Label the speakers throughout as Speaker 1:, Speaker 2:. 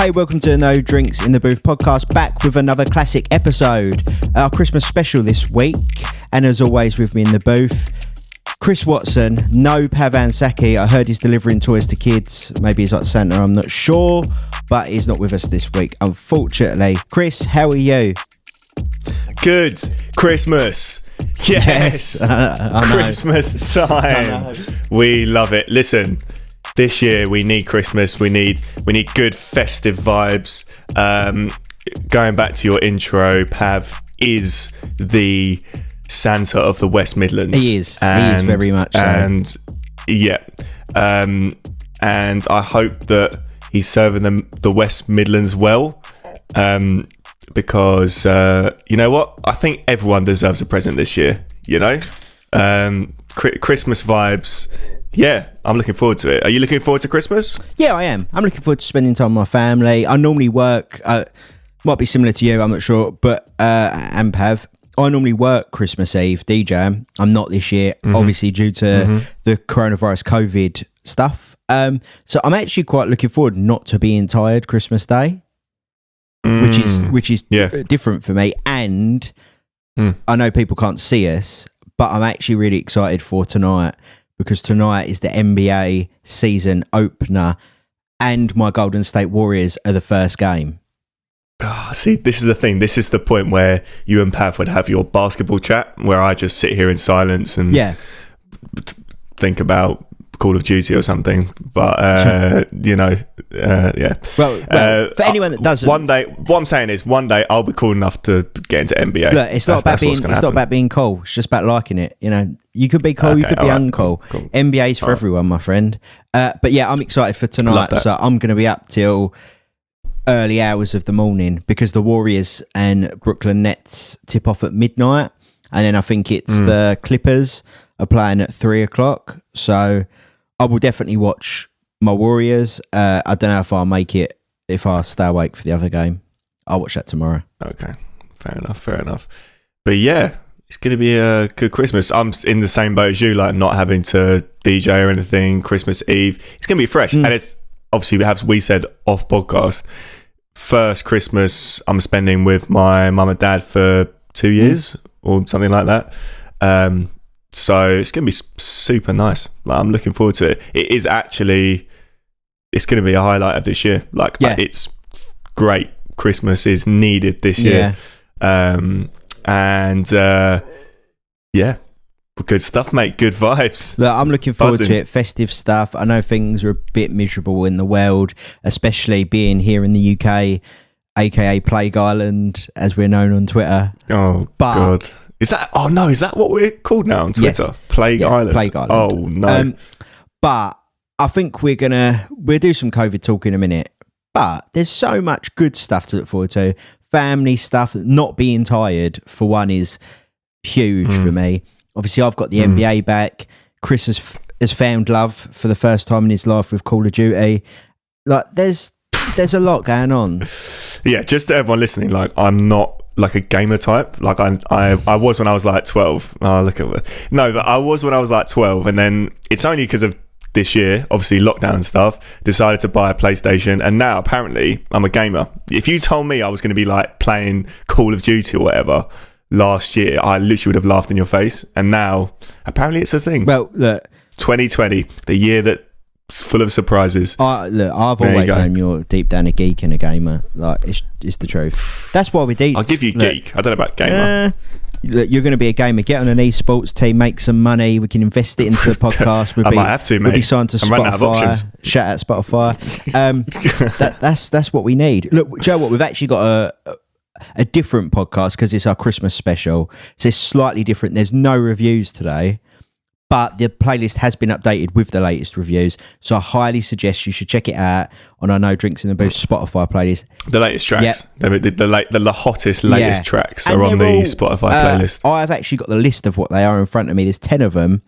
Speaker 1: Hey, welcome to No Drinks in the Booth podcast, back with another classic episode, our Christmas special this week. And as always, with me in the booth, Chris Watson, no Pavan Saki. I heard he's delivering toys to kids. Maybe he's like Santa, I'm not sure, but he's not with us this week, unfortunately. Chris, how are you?
Speaker 2: Good. Christmas. Yes. Christmas time. We love it. Listen, this year we need Christmas. We need good festive vibes. Going back to your intro, Pav is the Santa of the West Midlands.
Speaker 1: He is very much so.
Speaker 2: And yeah. And I hope that he's serving them the West Midlands well. Because you know what? I think everyone deserves a present this year, you know? Christmas vibes. Yeah, I'm looking forward to it. Are you looking forward to Christmas?
Speaker 1: Yeah, I am. I'm looking forward to spending time with my family. I normally work, might be similar to you, I'm not sure, but and Pav, I normally work Christmas Eve, DJ. I'm not this year, obviously due to the coronavirus COVID stuff. So I'm actually quite looking forward not to being tired Christmas Day. Which is different for me, and I know people can't see us, but I'm actually really excited for tonight because tonight is the NBA season opener, and my Golden State Warriors are the first game.
Speaker 2: Oh, see, this is the thing. This is the point where you and Pav would have your basketball chat, where I just sit here in silence and think about Call of Duty or something, but yeah.
Speaker 1: Well, for anyone that doesn't,
Speaker 2: one day, what I'm saying is, one day I'll be cool enough to get into NBA.
Speaker 1: Look, it's not about being cool. It's just about liking it. You know, you could be cool, you could be uncool. Cool. NBA's for everyone, my friend. But yeah, I'm excited for tonight. So I'm going to be up till early hours of the morning because the Warriors and Brooklyn Nets tip off at midnight, and then I think it's the Clippers are playing at 3:00. So I will definitely watch my Warriors. I don't know if I'll make it if I stay awake for the other game. I'll watch that tomorrow.
Speaker 2: Okay, fair enough. But yeah, it's going to be a good Christmas. I'm in the same boat as you, like not having to DJ or anything. Christmas Eve, it's going to be fresh, and it's obviously we said off podcast. First Christmas I'm spending with my mum and dad for 2 years or something like that. So it's going to be super nice. Like, I'm looking forward to it. It's going to be a highlight of this year. It's great. Christmas is needed this year. Good stuff, mate. Good vibes.
Speaker 1: Look, I'm looking forward to it. Festive stuff. I know things are a bit miserable in the world, especially being here in the UK, aka Plague Island, as we're known on Twitter.
Speaker 2: Oh, God. Is that what we're called now on Twitter? Yes. Plague Island.
Speaker 1: Plague Island.
Speaker 2: Oh, no.
Speaker 1: But I think we'll do some COVID talk in a minute. But there's so much good stuff to look forward to. Family stuff, not being tired, for one, is huge for me. Obviously, I've got the NBA back. Chris has found love for the first time in his life with Call of Duty. Like, there's a lot going on.
Speaker 2: Yeah, just to everyone listening, like, I'm not like a gamer type. Like I was when I was like 12. Oh, look at it. No, but I was when I was like 12, and then it's only because of this year, obviously lockdown and stuff, decided to buy a PlayStation, and now apparently I'm a gamer. If you told me I was going to be like playing Call of Duty or whatever last year, I literally would have laughed in your face. And now apparently it's a thing.
Speaker 1: Well, look,
Speaker 2: 2020, the year that's full of surprises.
Speaker 1: I've always known you're deep down a geek and a gamer. Like, it's the truth. That's why we
Speaker 2: I'll give you geek. I don't know about gamer.
Speaker 1: Look, you're going to be a gamer. Get on an esports team, make some money. We can invest it into the podcast.
Speaker 2: I might have to, mate.
Speaker 1: We'll be signed to Spotify. Shout out Spotify. That's what we need. Look, Joe, what we've actually got a different podcast because it's our Christmas special. So it's slightly different. There's no reviews today, but the playlist has been updated with the latest reviews. So I highly suggest you should check it out on our No Drinks in the Booth Spotify playlist.
Speaker 2: The latest tracks, the hottest latest tracks are on the Spotify playlist.
Speaker 1: I've actually got the list of what they are in front of me. There's 10 of them,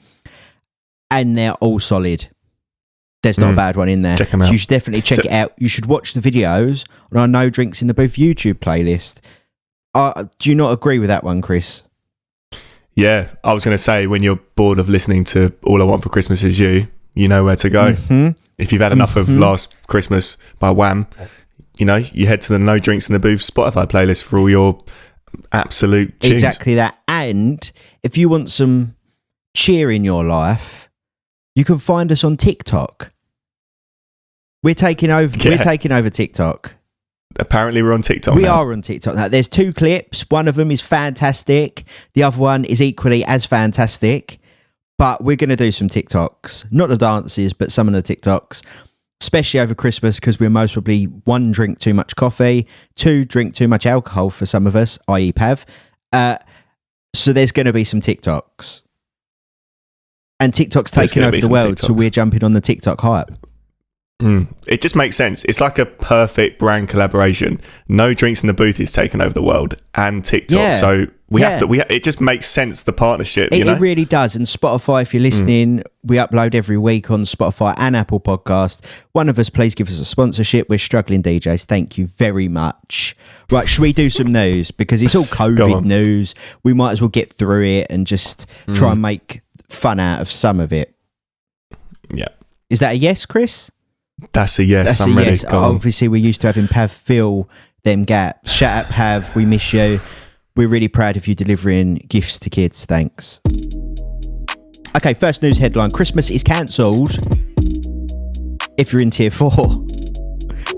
Speaker 1: and they're all solid. There's not a bad one in there.
Speaker 2: Check them out.
Speaker 1: So you should definitely check it out. You should watch the videos on our No Drinks in the Booth YouTube playlist. Do you not agree with that one, Chris?
Speaker 2: Yeah, I was going to say, when you're bored of listening to All I Want for Christmas Is You, you know where to go. If you've had enough of Last Christmas by Wham, you head to the No Drinks in the Booth Spotify playlist for all your absolute tunes.
Speaker 1: Exactly that. And if you want some cheer in your life, you can find us on TikTok. We're taking over.
Speaker 2: Yeah.
Speaker 1: We're taking over TikTok.
Speaker 2: Apparently, we're on TikTok.
Speaker 1: We
Speaker 2: now.
Speaker 1: are on TikTok now. There's 2 clips. One of them is fantastic. The other one is equally as fantastic. But we're going to do some TikToks, not the dances, but some of the TikToks, especially over Christmas, because we're most probably 1, drink too much coffee, 2, drink too much alcohol for some of us, i.e. Pav. So there's going to be some TikToks. And TikTok's taking over the world, so we're jumping on the TikTok hype.
Speaker 2: It just makes sense. It's like a perfect brand collaboration. No Drinks in the Booth is taking over the world, and TikTok. Yeah. So we have to. It just makes sense, the partnership. It
Speaker 1: really does. And Spotify, if you're listening, we upload every week on Spotify and Apple Podcast. One of us, please give us a sponsorship. We're struggling DJs. Thank you very much. Right, should we do some news? Because it's all COVID news. We might as well get through it and just try and make fun out of some of it.
Speaker 2: Yeah.
Speaker 1: Is that a yes, Chris?
Speaker 2: That's a yes. I'm ready. Yes.
Speaker 1: Obviously, we're used to having Pav fill them gaps. Shout out, Pav. We miss you. We're really proud of you delivering gifts to kids. Thanks. Okay, first news headline. Christmas is cancelled if you're in tier 4.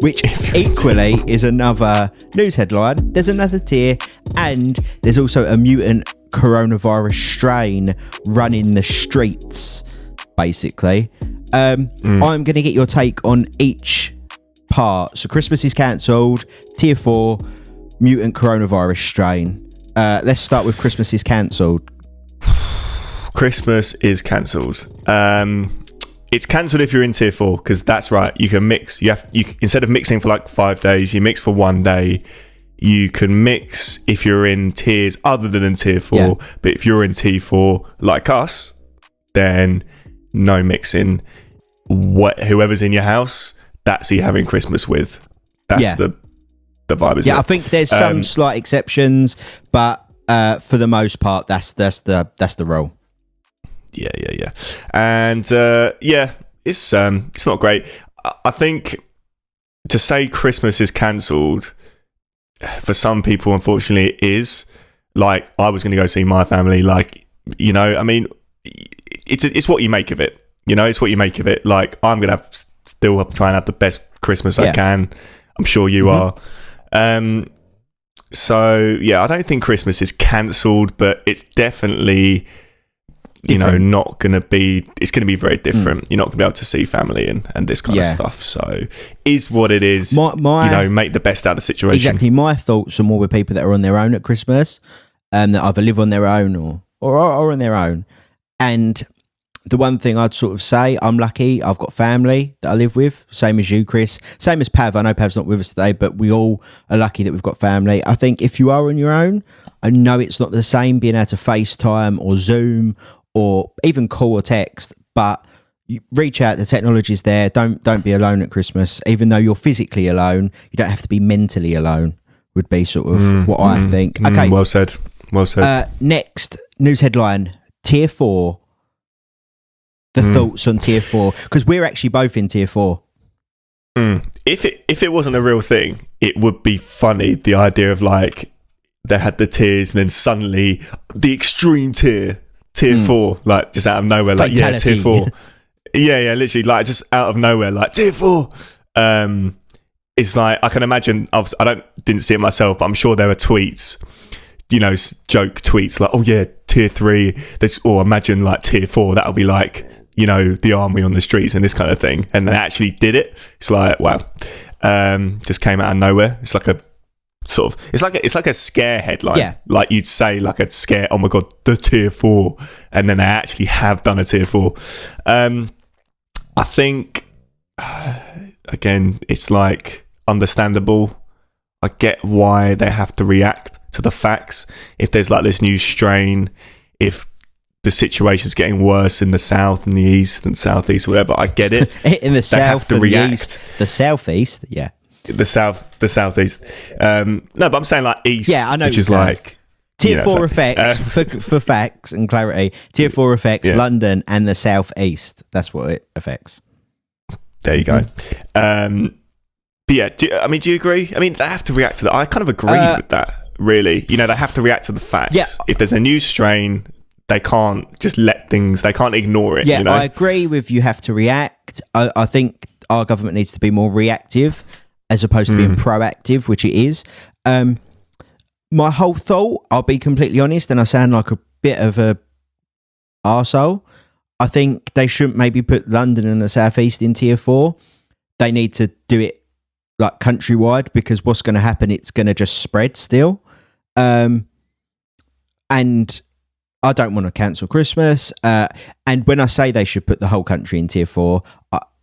Speaker 1: Which equally is another news headline. There's another tier, and there's also a mutant coronavirus strain running the streets, basically. I'm going to get your take on each part. So Christmas is cancelled, tier 4, mutant coronavirus strain. Let's start with Christmas is cancelled.
Speaker 2: Christmas is cancelled. It's cancelled if you're in tier 4, because that's right. You can mix. You instead of mixing for like 5 days, you mix for 1 day. You can mix if you're in tiers other than tier 4. Yeah. But if you're in tier 4 like us, then no mixing. Whoever's in your house, that's who you're having Christmas with. That's the vibe. Is
Speaker 1: I think there's some slight exceptions, but for the most part, that's the rule.
Speaker 2: Yeah. And it's not great. I think to say Christmas is cancelled for some people, unfortunately, it is. Like, I was going to go see my family. Like, I mean, it's what you make of it. It's what you make of it. Like, I'm going to still try and have the best Christmas I can. I'm sure you are. So, I don't think Christmas is cancelled, but it's definitely, not going to be... It's going to be very different. You're not going to be able to see family and this kind of stuff. So, is what it is. Make the best out of the situation.
Speaker 1: Exactly. My thoughts are more with people that are on their own at Christmas, that either live on their own or are on their own. And... the one thing I'd sort of say, I'm lucky. I've got family that I live with, same as you, Chris. Same as Pav. I know Pav's not with us today, but we all are lucky that we've got family. I think if you are on your own, I know it's not the same being able to FaceTime or Zoom or even call or text, but you reach out. The technology's there. Don't be alone at Christmas. Even though you're physically alone, you don't have to be mentally alone, would be sort of what I think. Okay.
Speaker 2: Well said.
Speaker 1: Next news headline, tier 4. The thoughts on tier 4, because we're actually both in tier 4.
Speaker 2: If it wasn't a real thing, it would be funny. The idea of like they had the tiers and then suddenly the extreme tier 4, like just out of nowhere,
Speaker 1: Fatality.
Speaker 2: Like tier 4, literally like just out of nowhere, like tier 4. It's like I can imagine. I didn't see it myself, but I'm sure there were tweets, joke tweets like, oh yeah, tier 3. Or imagine like tier 4. That'll be like. The army on the streets and this kind of thing, and they actually did it. It's like, wow, just came out of nowhere. It's like a sort of, it's like a scare headline, like you'd say, like a scare. Oh my god, the tier 4, and then they actually have done a tier 4. I think again, it's like understandable. I get why they have to react to the facts. If there's like this new strain, if the situation's getting worse in the south and the east and southeast, whatever. I get it.
Speaker 1: In the south and the east, the southeast,
Speaker 2: the southeast. No, but I'm saying like east,
Speaker 1: I know,
Speaker 2: which is like
Speaker 1: tier 4 affects for facts and clarity. Tier 4 affects London and the southeast. That's what it affects.
Speaker 2: There you go. But yeah, do you agree? I mean, they have to react to that. I kind of agree with that, really. You know, they have to react to the facts.
Speaker 1: Yeah.
Speaker 2: If there's a new strain, they can't just they can't ignore it.
Speaker 1: Yeah,
Speaker 2: you know?
Speaker 1: I agree with you have to react. I think our government needs to be more reactive as opposed to being proactive, which it is. My whole thought, I'll be completely honest, and I sound like a bit of a arsehole. I think they shouldn't maybe put London and the South East in tier 4. They need to do it like countrywide, because what's going to happen, it's going to just spread still. And I don't want to cancel Christmas. And when I say they should put the whole country in tier 4,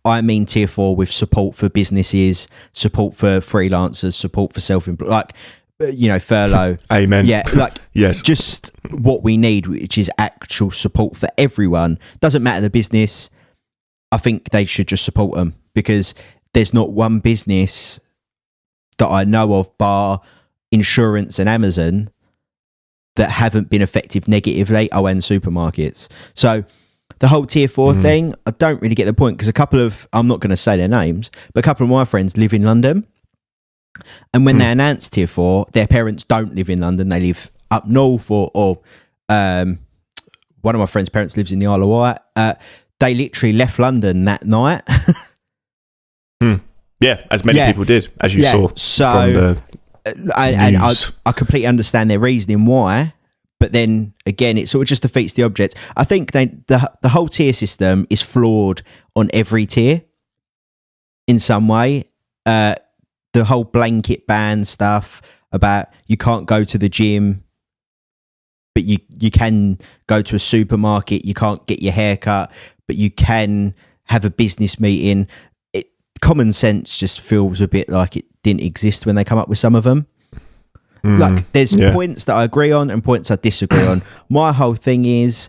Speaker 1: I mean tier 4 with support for businesses, support for freelancers, support for self-employed, like, furlough.
Speaker 2: Amen.
Speaker 1: Yeah, like,
Speaker 2: yes,
Speaker 1: just what we need, which is actual support for everyone. Doesn't matter the business. I think they should just support them, because there's not one business that I know of, bar insurance and Amazon, that haven't been affected negatively. Oh, and supermarkets. So the whole tier 4 thing, I don't really get the point, because I'm not going to say their names, but a couple of my friends live in London. And when they announced tier 4, their parents don't live in London. They live up north, or one of my friend's parents lives in the Isle of Wight. They literally left London that night.
Speaker 2: Yeah, as many people did, as you saw from the news.
Speaker 1: I completely understand their reasoning why, but then again, it sort of just defeats the object. I think the whole tier system is flawed on every tier in some way. The whole blanket ban stuff about you can't go to the gym, but you can go to a supermarket. You can't get your hair cut, but you can have a business meeting. Common sense just feels a bit like it didn't exist when they come up with some of them. Like, there's points that I agree on and points I disagree on. My whole thing is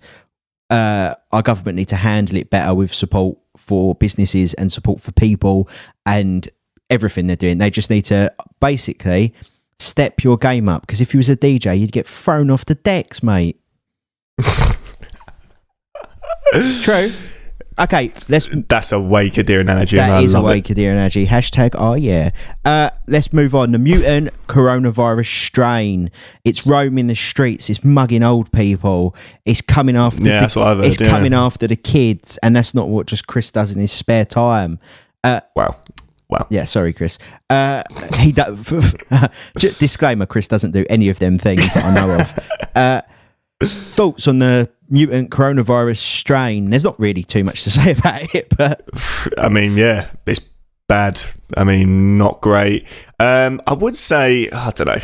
Speaker 1: our government need to handle it better with support for businesses and support for people and everything they're doing. They just need to basically step your game up, because if you was a DJ, you'd get thrown off the decks, mate. True. Okay,
Speaker 2: that's a way Kadir analogy.
Speaker 1: That is a way Kadir analogy. Hashtag oh yeah. Let's move on. The mutant coronavirus strain. It's roaming the streets. It's mugging old people. It's coming after.
Speaker 2: Yeah, that's what I've heard.
Speaker 1: It's coming after the kids, and that's not what just Chris does in his spare time.
Speaker 2: Wow.
Speaker 1: Yeah, sorry, Chris. He disclaimer: Chris doesn't do any of them things that I know of. Thoughts on the mutant coronavirus strain? There's not really too much to say about it, but
Speaker 2: I mean, yeah, it's bad. I mean, not great. I would say, I don't know.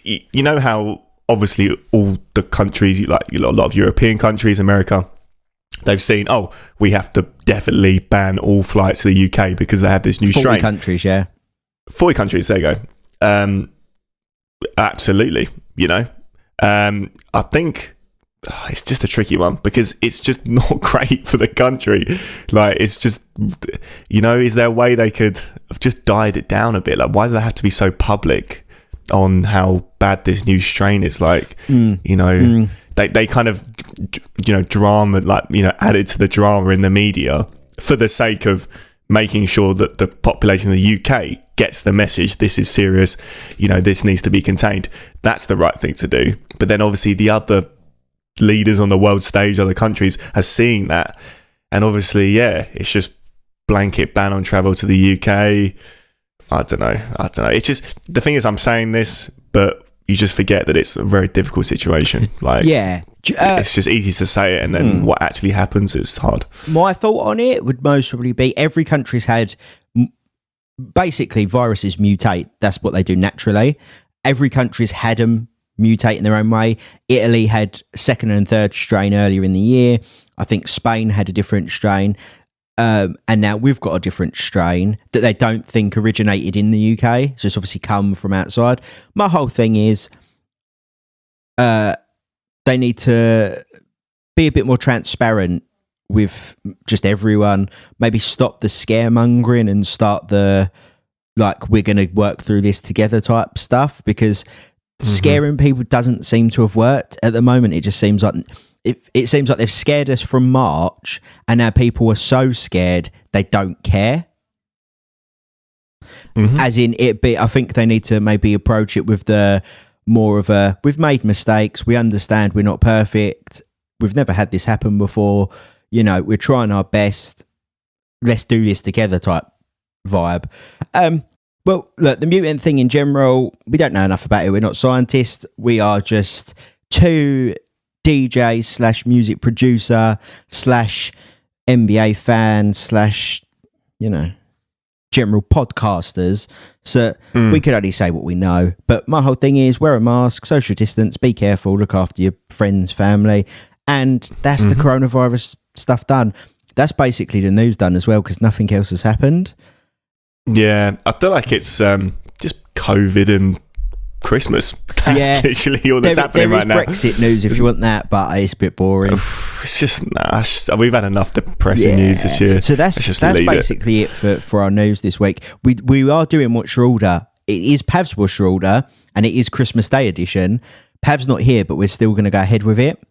Speaker 2: You know how obviously all the countries, like a lot of European countries, America, they've seen, we have to definitely ban all flights to the UK because they have this new
Speaker 1: 40
Speaker 2: strain.
Speaker 1: 40 countries, yeah.
Speaker 2: 40 countries, there you go. Absolutely, I think it's just a tricky one, because it's just not great for the country. Like, it's just, is there a way they could have just dialed it down a bit? Like, why does it have to be so public on how bad this new strain is? Like, they kind of, drama, like, added to the drama in the media for the sake of making sure that the population of the UK gets the message. This is serious. This needs to be contained. That's the right thing to do. But then obviously the other leaders on the world stage, other countries, are seeing that, and obviously, it's just blanket ban on travel to the UK. I don't know. It's just, the thing is, I'm saying this, but you just forget that it's a very difficult situation. Like, it's just easy to say it, and then what actually happens is hard.
Speaker 1: My thought on it would most probably be every country's had basically viruses mutate. That's what they do naturally. Every country's had them mutate in their own way. Italy had second and third strain earlier in the year. I think Spain had a different strain. And now we've got a different strain that they don't think originated in the UK. So it's obviously come from outside. My whole thing is they need to be a bit more transparent with just everyone. Maybe stop the scaremongering and start the, like, we're going to work through this together type stuff, because scaring people doesn't seem to have worked at the moment. It just seems like it seems like they've scared us from March, and now people are so scared they don't care. As in I think they need to maybe approach it with the more of a, we've made mistakes, we understand we're not perfect, we've never had this happen before, we're trying our best, let's do this together type vibe. Well, look, the mutant thing in general, we don't know enough about it. We're not scientists. We are just two DJs / music producer / NBA fans / general podcasters. So we could only say what we know. But my whole thing is wear a mask, social distance, be careful, look after your friends, family. And that's the coronavirus stuff done. That's basically the news done as well, because nothing else has happened.
Speaker 2: Yeah, I feel like it's just COVID and Christmas. That's literally all that's happening right now.
Speaker 1: There is Brexit news if you want that, but it's a bit boring.
Speaker 2: It's just, we've had enough depressing news this year.
Speaker 1: So that's basically it for our news this week. We are doing What's Your Order. It is Pav's What's Your Order, and it is Christmas Day edition. Pav's not here, but we're still going to go ahead with it.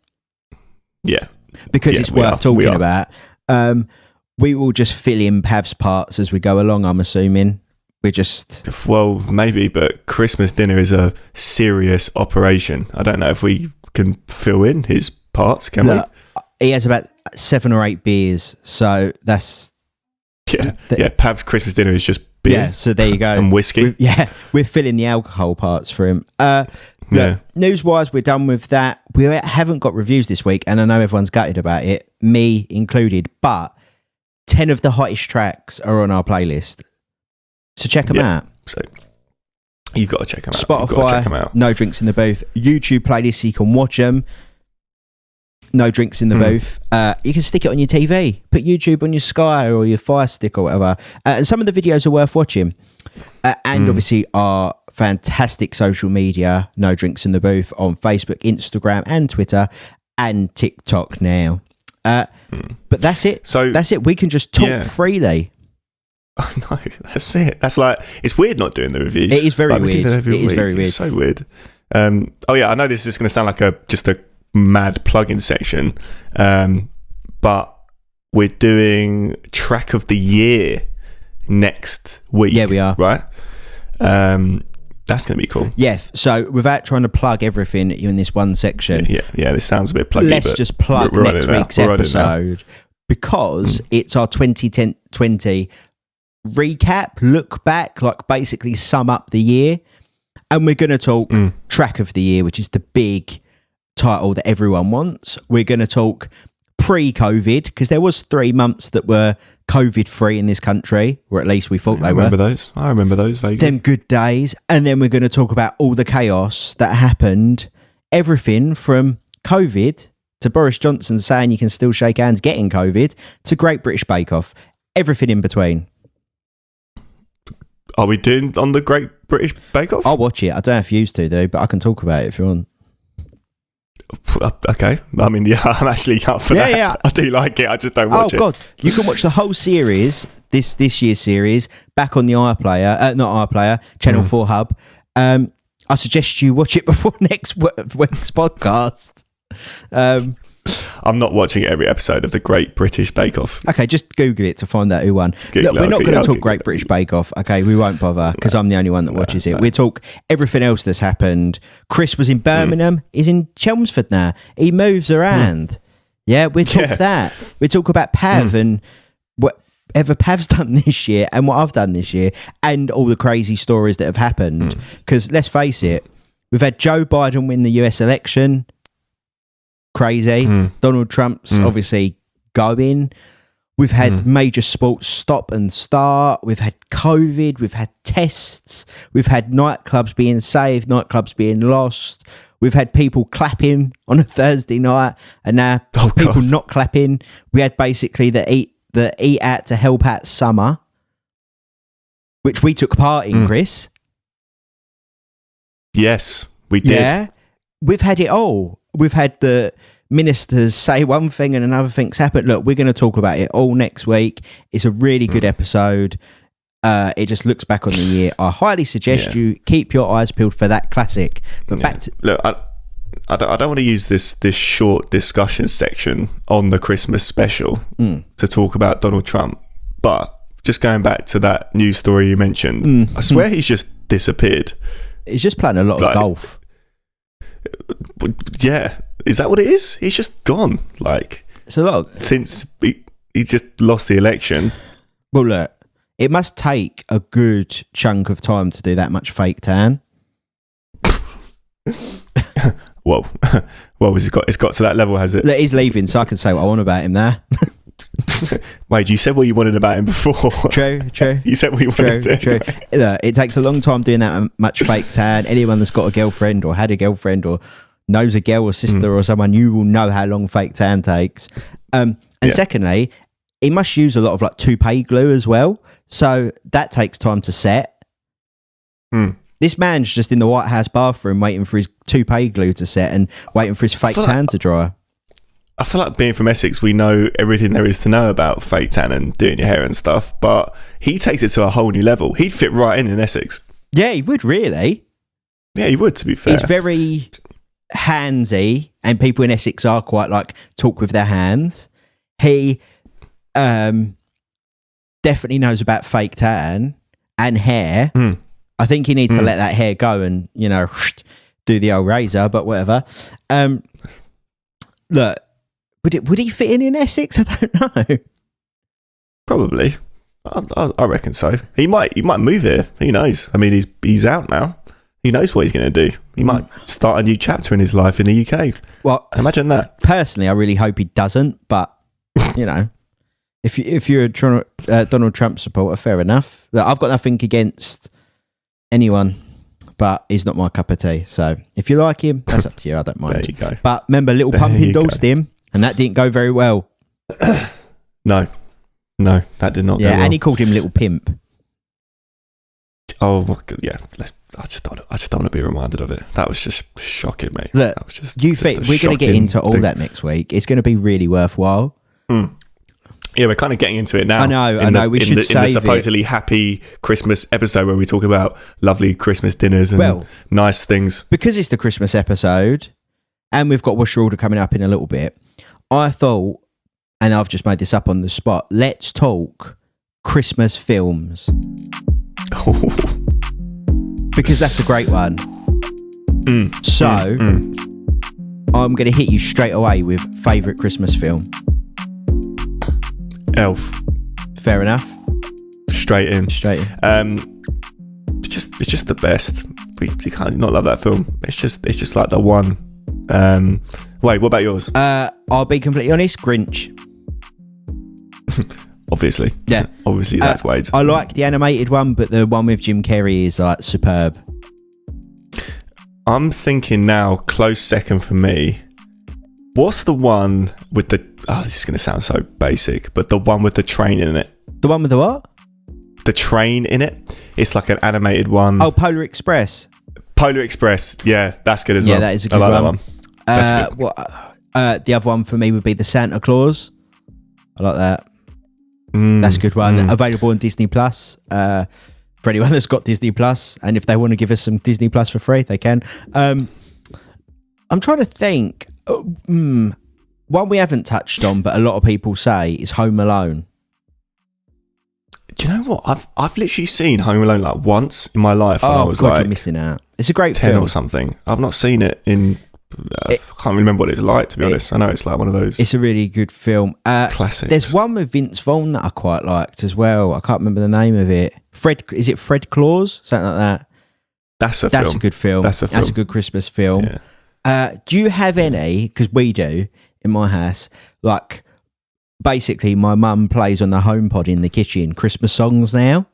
Speaker 2: Yeah.
Speaker 1: Because it's worth talking about. We will just fill in Pav's parts as we go along, I'm assuming.
Speaker 2: Well, maybe, but Christmas dinner is a serious operation. I don't know if we can fill in his parts, can we?
Speaker 1: He has about 7 or 8 beers, so that's...
Speaker 2: Yeah, Pav's Christmas dinner is just beer.
Speaker 1: Yeah, so there you go.
Speaker 2: And whiskey.
Speaker 1: We're filling the alcohol parts for him. News-wise, we're done with that. We haven't got reviews this week, and I know everyone's gutted about it, me included, but 10 of the hottest tracks are on our playlist. So check them out.
Speaker 2: So you've got to check them out.
Speaker 1: Spotify, No Drinks in the Booth. YouTube playlist, so you can watch them. No Drinks in the Booth. You can stick it on your TV. Put YouTube on your Sky or your Fire Stick or whatever. And some of the videos are worth watching. And obviously our fantastic social media, No Drinks in the Booth, on Facebook, Instagram and Twitter and TikTok now. But that's it. So that's it. We can just talk freely.
Speaker 2: Oh, no, that's it. That's like, it's weird not doing the reviews.
Speaker 1: It is very weird.
Speaker 2: It's so weird. I know this is going to sound like just a mad plug-in section, but we're doing track of the year next week.
Speaker 1: Yeah, we are.
Speaker 2: Right? That's going to be cool.
Speaker 1: Yeah, so without trying to plug everything in this one section.
Speaker 2: Yeah, this sounds a bit pluggy.
Speaker 1: Let's just plug next week's episode, because it's our 2020 recap, look back, like basically sum up the year. And we're going to talk track of the year, which is the big title that everyone wants. We're going to talk pre-COVID, because there was 3 months that were COVID-free in this country, or at least we thought they were.
Speaker 2: I remember those vaguely.
Speaker 1: Them good days. And then we're going to talk about all the chaos that happened. Everything from COVID to Boris Johnson saying you can still shake hands getting COVID to Great British Bake Off. Everything in between.
Speaker 2: Are we doing on the Great British Bake Off?
Speaker 1: I'll watch it. I don't know if you used to, though, but I can talk about it if you want.
Speaker 2: Okay. I mean, yeah, I'm actually up for that. Yeah. I do like it. I just don't watch it.
Speaker 1: Oh, God. You can watch the whole series, this year's series, back on the not iPlayer, Channel 4 Hub. I suggest you watch it before next week's podcast.
Speaker 2: I'm not watching every episode of the Great British Bake Off.
Speaker 1: Okay, just Google it to find out who won. Look, we're not going to talk Great British Bake Off. Okay, we won't bother, because I'm the only one that watches it. We'll talk everything else that's happened. Chris was in Birmingham. He's in Chelmsford now. He moves around. Yeah, we'll talk that. We'll talk about Pav and whatever Pav's done this year and what I've done this year and all the crazy stories that have happened. Because let's face it, we've had Joe Biden win the US election. Crazy. Donald Trump's obviously going. We've had major sports stop and start. We've had COVID. We've had tests. We've had nightclubs being saved, nightclubs being lost. We've had people clapping on a Thursday night, and now people not clapping. We had basically the Eat Out to Help Out Summer, which we took part in, Chris.
Speaker 2: Yes, we did.
Speaker 1: Yeah, we've had it all. We've had the ministers say one thing and another thing's happened. Look, we're going to talk about it all next week. It's a really good episode. It just looks back on the year. I highly suggest you keep your eyes peeled for that classic. But back to...
Speaker 2: Look, I don't want to use this short discussion section on the Christmas special to talk about Donald Trump, but just going back to that news story you mentioned, I swear he's just disappeared.
Speaker 1: He's just playing a lot of golf.
Speaker 2: Yeah, is that what it is? He's just gone. Like,
Speaker 1: it's a lot.
Speaker 2: Since he just lost the election.
Speaker 1: Well, look, it must take a good chunk of time to do that much fake tan.
Speaker 2: Whoa. Well, it's got to that level, has it?
Speaker 1: Look, he's leaving, so I can say what I want about him there.
Speaker 2: Wait, you said what you wanted about him before.
Speaker 1: True.
Speaker 2: You said what you wanted to.
Speaker 1: True. Look, it takes a long time doing that much fake tan. Anyone that's got a girlfriend or had a girlfriend or knows a girl or sister or someone, you will know how long fake tan takes. And secondly, he must use a lot of like toupee glue as well. So that takes time to set. This man's just in the White House bathroom waiting for his toupee glue to set and waiting for his fake tan to dry.
Speaker 2: I feel like being from Essex, we know everything there is to know about fake tan and doing your hair and stuff, but he takes it to a whole new level. He'd fit right in Essex.
Speaker 1: Yeah, he would really.
Speaker 2: Yeah, he would, to be fair.
Speaker 1: He's very handsy, and people in Essex are quite like talk with their hands. He definitely knows about fake tan and hair. I think he needs to let that hair go and, you know, do the old razor, but whatever. Look, would he fit in Essex? I don't know.
Speaker 2: Probably. I reckon so. He might move here. Who knows? I mean, he's out now. He knows what he's going to do. He might start a new chapter in his life in the UK. Well, imagine that.
Speaker 1: Personally, I really hope he doesn't, but, you know, if you're a Donald Trump supporter, fair enough. Look, I've got nothing against anyone, but he's not my cup of tea. So if you like him, that's up to you. I don't mind.
Speaker 2: There you go.
Speaker 1: But remember, Little Pump endorsed him, and that didn't go very well.
Speaker 2: No, that did not go well.
Speaker 1: And he called him Little Pimp.
Speaker 2: Oh my God, yeah. I just don't want to be reminded of it. That was just shocking, mate.
Speaker 1: Look,
Speaker 2: that was just
Speaker 1: we're going to get into all that next week. It's going to be really worthwhile.
Speaker 2: Yeah, we're kind of getting into it now.
Speaker 1: I know. We should save
Speaker 2: in the supposedly happy Christmas episode where we talk about lovely Christmas dinners and nice things.
Speaker 1: Because it's the Christmas episode, and we've got What's Your Order coming up in a little bit, I thought, and I've just made this up on the spot, let's talk Christmas films. Because that's a great one. So, I'm going to hit you straight away with favourite Christmas film.
Speaker 2: Elf.
Speaker 1: Fair enough.
Speaker 2: Straight in.
Speaker 1: It's
Speaker 2: just the best. You can't not love that film. It's just like the one. Wait, what about yours?
Speaker 1: I'll be completely honest. Grinch.
Speaker 2: Obviously.
Speaker 1: Yeah.
Speaker 2: Obviously, that's Wade's.
Speaker 1: I like the animated one, but the one with Jim Carrey is like superb.
Speaker 2: I'm thinking now, close second for me. What's the one with the... Oh, this is going to sound so basic, but the one with the train in it.
Speaker 1: The one with the what?
Speaker 2: The train in it. It's like an animated one.
Speaker 1: Oh, Polar Express.
Speaker 2: Polar Express. Yeah, that's good as well.
Speaker 1: Yeah, that is a good
Speaker 2: one.
Speaker 1: I
Speaker 2: like
Speaker 1: one. That one. The other one for me would be the Santa Claus. I like that. That's a good one. Available on Disney Plus. For anyone that's got Disney Plus, and if they want to give us some Disney Plus for free, they can. I'm trying to think. One we haven't touched on, but a lot of people say is Home Alone.
Speaker 2: Do you know what? I've literally seen Home Alone like once in my life. When I was
Speaker 1: God,
Speaker 2: like
Speaker 1: you're missing out. It's a great
Speaker 2: 10
Speaker 1: film
Speaker 2: or something. I've not seen it in. I can't remember what it's like, to be honest. I know it's like one of those.
Speaker 1: It's a really good film.
Speaker 2: Classics.
Speaker 1: There's one with Vince Vaughn that I quite liked as well. I can't remember the name of it. Is it Fred Claus? Something like that.
Speaker 2: That's a
Speaker 1: good film. That's a good Christmas film.
Speaker 2: Yeah.
Speaker 1: Do you have any? Because we do in my house. Like, basically, my mum plays on the HomePod in the kitchen Christmas songs now.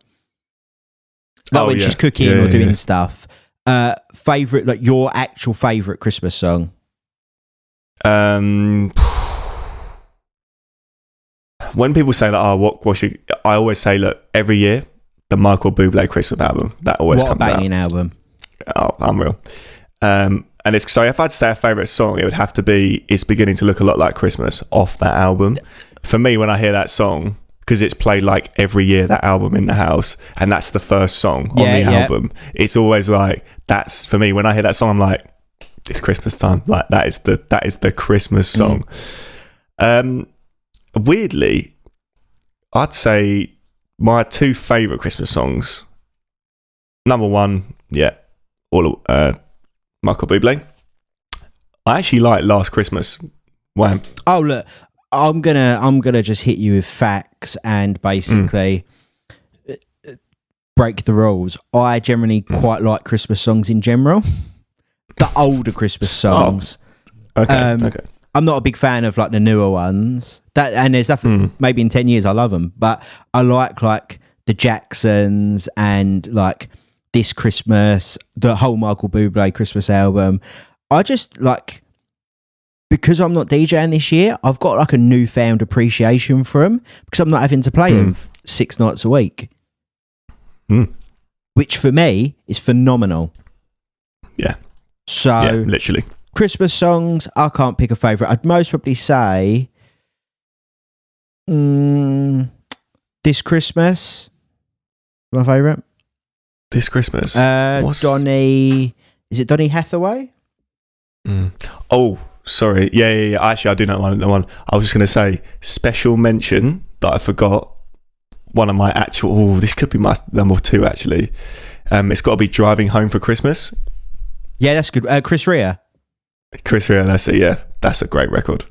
Speaker 1: Like when she's cooking or doing stuff. Favorite, like your actual favorite Christmas song?
Speaker 2: When people say that, I always say, look, every year the Michael Bublé Christmas album that always comes out.
Speaker 1: What a banging album!
Speaker 2: Oh, unreal. And it's so if I'd say a favorite song, it would have to be "It's Beginning to Look a Lot Like Christmas" off that album. For me, when I hear that song, because it's played like every year, that album in the house, and that's the first song on the album. It's always like, that's for me. When I hear that song, I'm like, it's Christmas time. Like that is the Christmas song. Weirdly, I'd say my two favourite Christmas songs. Number one, all Michael Bublé. I actually like Last Christmas. Wham.
Speaker 1: Oh look, I'm gonna just hit you with facts and basically break the rules. I generally quite like Christmas songs in general. The older Christmas songs.
Speaker 2: Okay.
Speaker 1: I'm not a big fan of like the newer ones. And there's nothing. Maybe in 10 years I love them, but I like the Jacksons and like This Christmas, the whole Michael Bublé Christmas album. I just like, because I'm not DJing this year, I've got like a newfound appreciation for them because I'm not having to play them 6 nights a week, which for me is phenomenal.
Speaker 2: Yeah.
Speaker 1: So
Speaker 2: literally.
Speaker 1: Christmas songs, I can't pick a favourite. I'd most probably say This Christmas, my favourite.
Speaker 2: This Christmas?
Speaker 1: Donny, is it Donny Hathaway?
Speaker 2: Oh, sorry. Yeah. Actually, I do know one. I was just going to say, special mention that I forgot. One of my actual... this could be my number 2, actually. It's got to be Driving Home for Christmas.
Speaker 1: Yeah, that's good. Chris Rea.
Speaker 2: Chris Rea, that's it, yeah. That's a great record.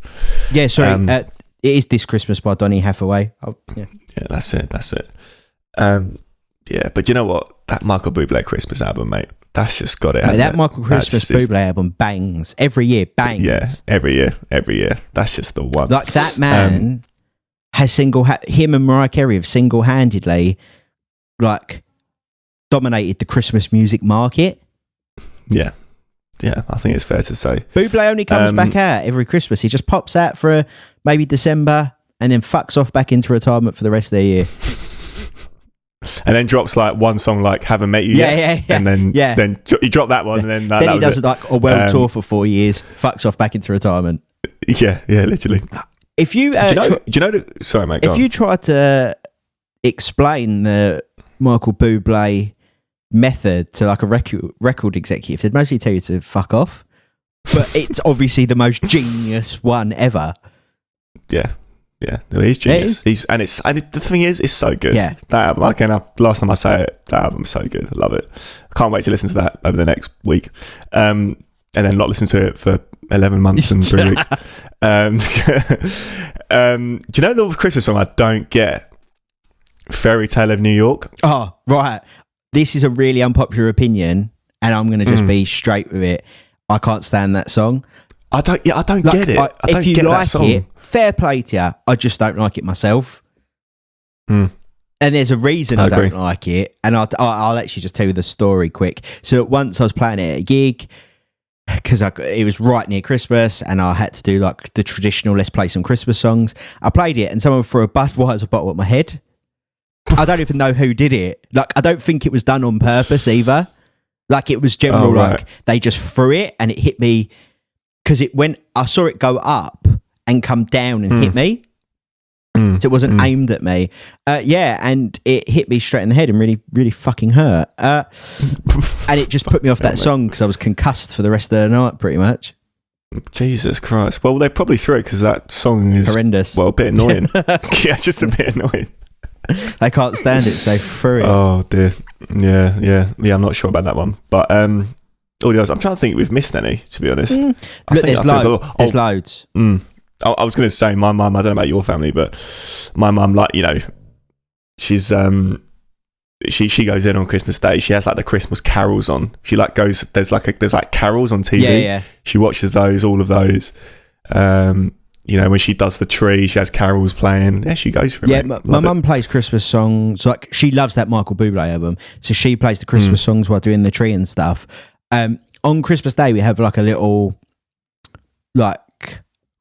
Speaker 1: Yeah, sorry. It is This Christmas by Donny Hathaway. Yeah,
Speaker 2: that's it. Yeah, but you know what? That Michael Bublé Christmas album, mate, that's just got it.
Speaker 1: Mate, that Michael Christmas Bublé album bangs. Every year, bangs.
Speaker 2: Yeah, every year. That's just the one.
Speaker 1: Like, that man has him and Mariah Carey have single-handedly, like, dominated the Christmas music market.
Speaker 2: Yeah. Yeah, I think it's fair to say.
Speaker 1: Bublé only comes back out every Christmas. He just pops out for maybe December and then fucks off back into retirement for the rest of the year.
Speaker 2: And then drops like one song like Haven't Met You Yet.
Speaker 1: Yeah.
Speaker 2: And then he dropped that one and then
Speaker 1: then he does
Speaker 2: it.
Speaker 1: like a world tour for 4 years, fucks off back into retirement.
Speaker 2: Yeah, literally.
Speaker 1: If you
Speaker 2: sorry, mate.
Speaker 1: If you try to explain the Michael Bublé method to like a record executive, they'd mostly tell you to fuck off. But it's obviously the most genius one ever.
Speaker 2: Yeah, he's genius. The thing is, it's so good.
Speaker 1: Yeah,
Speaker 2: that album. Last time I say it, that album's so good. I love it. I can't wait to listen to that over the next week, and then not listen to it for 11 months and 3 weeks. Do you know the Christmas song I don't get? Fairy Tale of New York.
Speaker 1: Oh, right. This is a really unpopular opinion, and I'm going to just be straight with it. I can't stand that song.
Speaker 2: I don't get it.
Speaker 1: If you like it, fair play to you. I just don't like it myself. And there's a reason I don't like it, and I'll actually just tell you the story quick. So once I was playing it at a gig, because it was right near Christmas, and I had to do like the traditional let's play some Christmas songs. I played it, and someone threw a Budweiser bottle at my head. I don't even know who did it. Like, I don't think it was done on purpose either. Like, it was general, like, they just threw it and it hit me because I saw it go up and come down and hit me. So it wasn't aimed at me. And it hit me straight in the head and really, really fucking hurt. And it just put me off that song because I was concussed for the rest of the night, pretty much.
Speaker 2: Jesus Christ. Well, they probably threw it because that song is
Speaker 1: horrendous.
Speaker 2: Well, a bit annoying. Yeah, just a bit annoying.
Speaker 1: They can't stand it, so they threw it.
Speaker 2: Oh dear. Yeah. I'm not sure about that one, but all the others. I'm trying to think if we've missed any. To be honest,
Speaker 1: look, there's loads.
Speaker 2: I was going to say my mum. I don't know about your family, but my mum, like, you know, she's she goes in on Christmas Day. She has like the Christmas carols on. She like goes. There's like carols on TV.
Speaker 1: Yeah.
Speaker 2: She watches those, all of those. You know, when she does the tree, she has carols playing. There she goes for it.
Speaker 1: Yeah, my mum plays Christmas songs. Like, she loves that Michael Bublé album, so she plays the Christmas songs while doing the tree and stuff. On Christmas Day, we have like a little like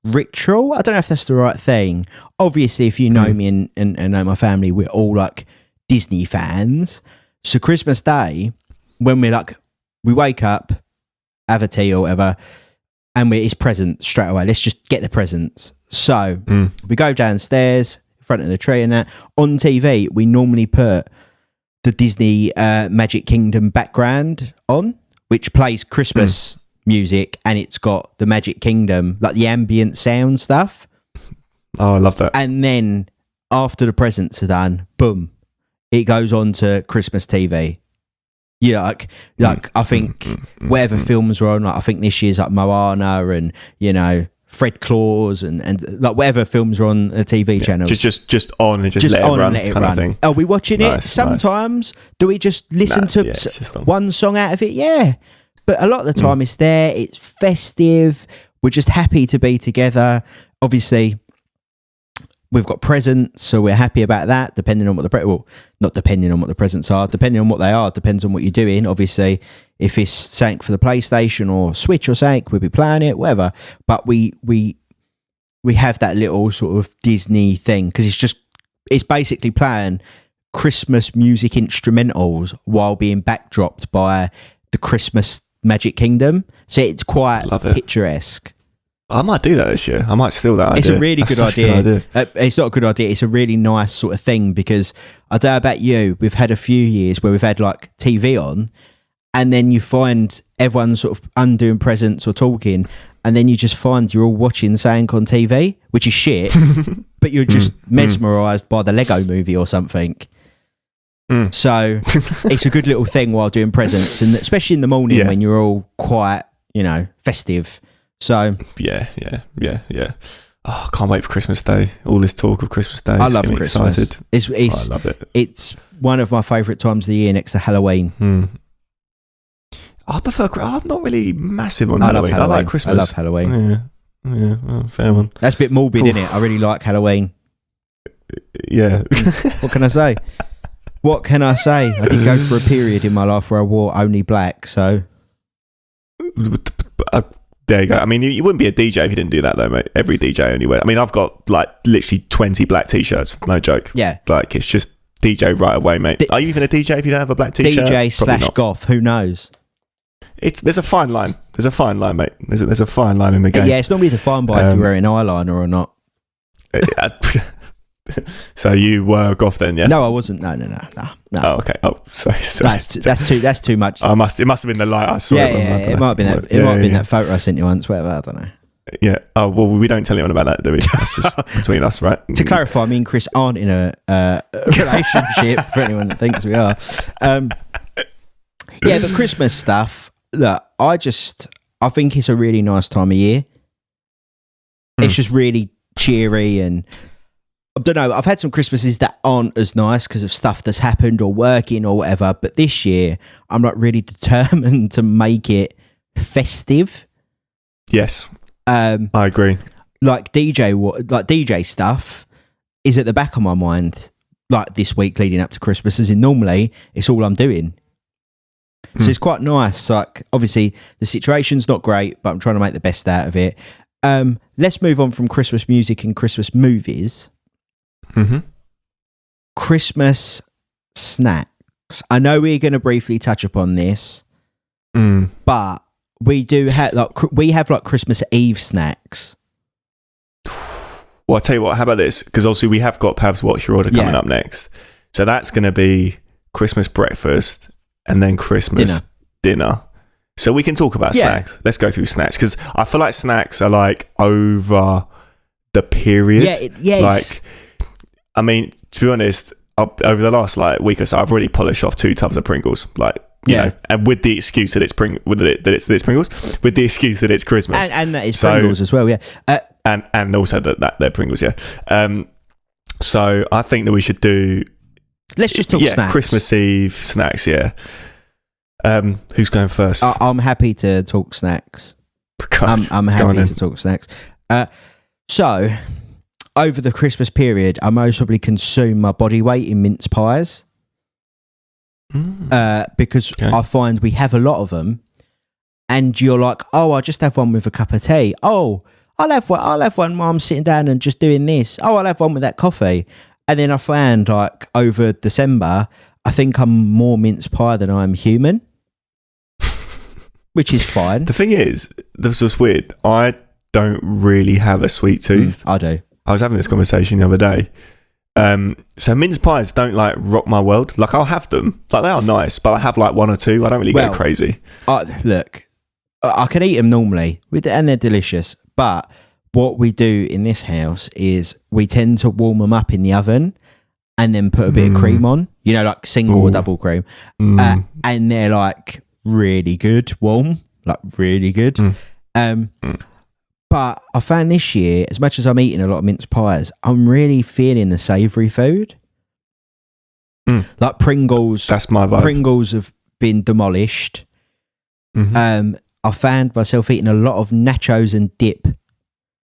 Speaker 1: ritual. I don't know if that's the right thing. Obviously, if you know me and know my family, we're all like Disney fans. So Christmas Day, when we wake up, have a tea or whatever, and it's presents straight away. Let's just get the presents. So we go downstairs in front of the tree and that. On TV, we normally put the Disney Magic Kingdom background on, which plays Christmas music, and it's got the Magic Kingdom, like the ambient sound stuff.
Speaker 2: Oh, I love that.
Speaker 1: And then after the presents are done, boom, it goes on to Christmas TV. Yeah, like I think whatever films are on, like I think this year's like Moana and Fred Claus and like whatever films are on the TV channel.
Speaker 2: Just on and just let it run, kind of thing.
Speaker 1: Are we watching it? Sometimes. Do we just listen to one song out of it? Yeah. But a lot of the time it's there, it's festive, we're just happy to be together. Obviously, we've got presents, so we're happy about that, depending on what not depending on what the presents are, depending on what they are, depends on what you're doing. Obviously, if it's something for the PlayStation or Switch or something, we'll be playing it, whatever. But we have that little sort of Disney thing, because it's basically playing Christmas music instrumentals while being backdropped by the Christmas Magic Kingdom. So it's quite picturesque.
Speaker 2: I might do that this year. I might steal that idea.
Speaker 1: It's a really good idea. It's not a good idea. It's a really nice sort of thing, because I don't know about you, we've had a few years where we've had like TV on, and then you find everyone sort of undoing presents or talking, and then you just find you're all watching something on TV, which is shit, but you're just mesmerised by the Lego movie or something. So it's a good little thing while doing presents, and especially in the morning when you're all quite, festive. So
Speaker 2: yeah. Oh, I can't wait for Christmas Day. All this talk of Christmas Day.
Speaker 1: I love Christmas.
Speaker 2: Excited.
Speaker 1: I love it. It's one of my favourite times of the year, next to Halloween.
Speaker 2: I prefer. I'm not really massive on Halloween. I like Christmas.
Speaker 1: I love Halloween.
Speaker 2: Yeah. Well, fair one.
Speaker 1: That's a bit morbid, isn't it? I really like Halloween.
Speaker 2: Yeah.
Speaker 1: What can I say? I did go for a period in my life where I wore only black, so.
Speaker 2: There you go. I mean, you wouldn't be a DJ if you didn't do that, though, mate. Every DJ only wears. I mean, I've got like literally 20 black t-shirts. No joke.
Speaker 1: Yeah.
Speaker 2: Like, it's just DJ right away, mate. Are you even a DJ if you don't have a black t-shirt?
Speaker 1: DJ / goth. Who knows?
Speaker 2: There's a fine line. There's a fine line, mate. There's a fine line in the game.
Speaker 1: Yeah, it's normally defined by if you're wearing eyeliner or not.
Speaker 2: So you were goth then, yeah?
Speaker 1: No, I wasn't. No.
Speaker 2: Oh, okay. Oh, sorry.
Speaker 1: That's too much.
Speaker 2: It must have been the light I saw.
Speaker 1: Yeah, it might have been that. It might have been that photo I sent you once. Whatever, I don't know.
Speaker 2: Yeah. Oh well, we don't tell anyone about that, do we? That's just between us, right?
Speaker 1: To clarify, me and Chris aren't in a relationship. For anyone that thinks we are. Yeah, but Christmas stuff. Look, I think it's a really nice time of year. It's just really cheery, and I don't know, I've had some Christmases that aren't as nice because of stuff that's happened or working or whatever, but this year I'm like really determined to make it festive.
Speaker 2: Yes, I agree.
Speaker 1: Like DJ stuff is at the back of my mind, like this week leading up to Christmas, as in normally it's all I'm doing. So it's quite nice. Like, obviously the situation's not great, but I'm trying to make the best out of it. Let's move on from Christmas music and Christmas movies. Christmas snacks. I know we're going to briefly touch upon this, but we do have like Christmas Eve snacks.
Speaker 2: Well, I'll tell you what, how about this? Because obviously we have got Pav's What's Your Order coming up next. So that's going to be Christmas breakfast and then Christmas dinner. So we can talk about snacks. Let's go through snacks, because I feel like snacks are like over the period. Like, I mean, to be honest, over the last like week or so, I've already polished off 2 tubs of Pringles. Like, you know, and with the excuse that it's Pringles, with the excuse that it's Christmas,
Speaker 1: and that it's Pringles as well. Yeah,
Speaker 2: and also that they're Pringles. Yeah. So I think that we should do.
Speaker 1: Let's just talk snacks.
Speaker 2: Christmas Eve snacks. Yeah. Who's going first?
Speaker 1: I'm happy to talk snacks. I'm happy to talk snacks. So, over the Christmas period, I most probably consume my body weight in mince pies. Because I find we have a lot of them, and you're like, oh, I'll just have one with a cup of tea. Oh, I'll have one while I'm sitting down and just doing this. Oh, I'll have one with that coffee. And then I find, like, over December, I think I'm more mince pie than I'm human, which is fine.
Speaker 2: The thing is, this was weird. I don't really have a sweet tooth.
Speaker 1: I do.
Speaker 2: I was having this conversation the other day. So mince pies don't like rock my world. Like, I'll have them. Like, they are nice, but I have like 1 or 2. I don't really go crazy.
Speaker 1: Look, I can eat them normally, and they're delicious. But what we do in this house is we tend to warm them up in the oven and then put a bit of cream on. you know, like single or double cream. And they're like really good, warm, like really good. But I found this year, as much as I'm eating a lot of mince pies, I'm really feeling the savoury food. Like Pringles.
Speaker 2: That's my vibe.
Speaker 1: Pringles have been demolished. I found myself eating a lot of nachos and dip,